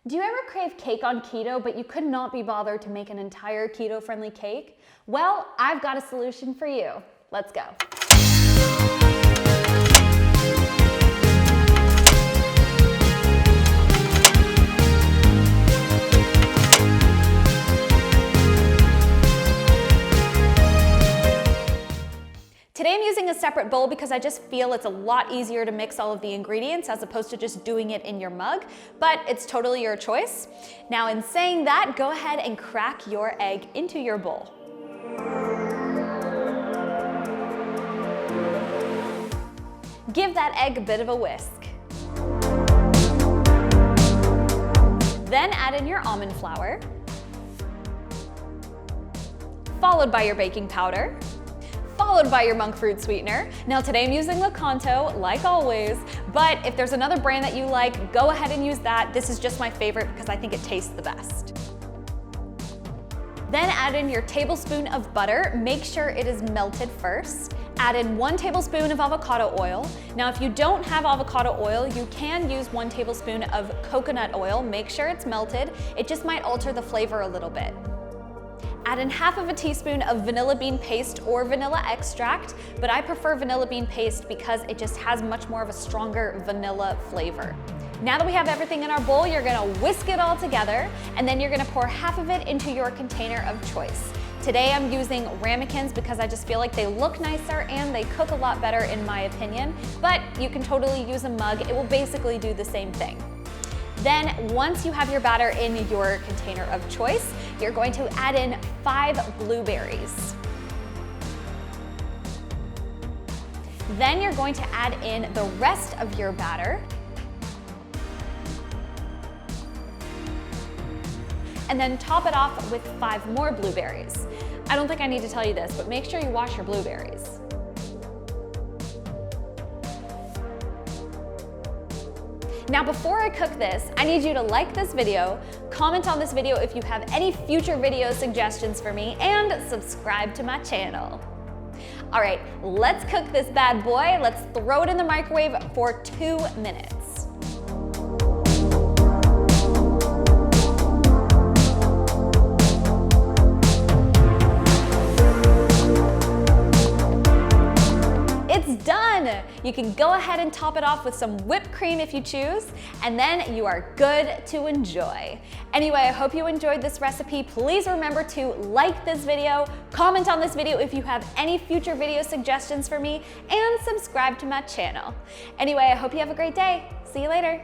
Do you ever crave cake on keto, but you could not be bothered to make an entire keto-friendly cake? Well, I've got a solution for you. Let's go. Today I'm using a separate bowl because I just feel it's a lot easier to mix all of the ingredients as opposed to just doing it in your mug, but it's totally your choice. Now in saying that, go ahead and crack your egg into your bowl. Give that egg a bit of a whisk. Then add in your almond flour, followed by your baking powder, followed by your monk fruit sweetener. Now today I'm using Lakanto, like always, but if there's another brand that you like, go ahead and use that. This is just my favorite because I think it tastes the best. Then add in your tablespoon of butter. Make sure it is melted first. Add in 1 tablespoon of avocado oil. Now if you don't have avocado oil, you can use 1 tablespoon of coconut oil. Make sure it's melted. It just might alter the flavor a little bit. Add in half of a teaspoon of vanilla bean paste or vanilla extract, but I prefer vanilla bean paste because it just has much more of a stronger vanilla flavor. Now that we have everything in our bowl, you're gonna whisk it all together, and then you're gonna pour half of it into your container of choice. Today I'm using ramekins because I just feel like they look nicer and they cook a lot better in my opinion, but you can totally use a mug. It will basically do the same thing. Then once you have your batter in your container of choice, you're going to add in 5 blueberries. Then you're going to add in the rest of your batter. And then top it off with 5 more blueberries. I don't think I need to tell you this, but make sure you wash your blueberries. Now before I cook this, I need you to like this video, comment on this video if you have any future video suggestions for me, and subscribe to my channel. All right, let's cook this bad boy. Let's throw it in the microwave for 2 minutes. It's done! You can go ahead and top it off with some whipped cream if you choose, and then you are good to enjoy. Anyway, I hope you enjoyed this recipe. Please remember to like this video, comment on this video if you have any future video suggestions for me, and subscribe to my channel. Anyway, I hope you have a great day. See you later.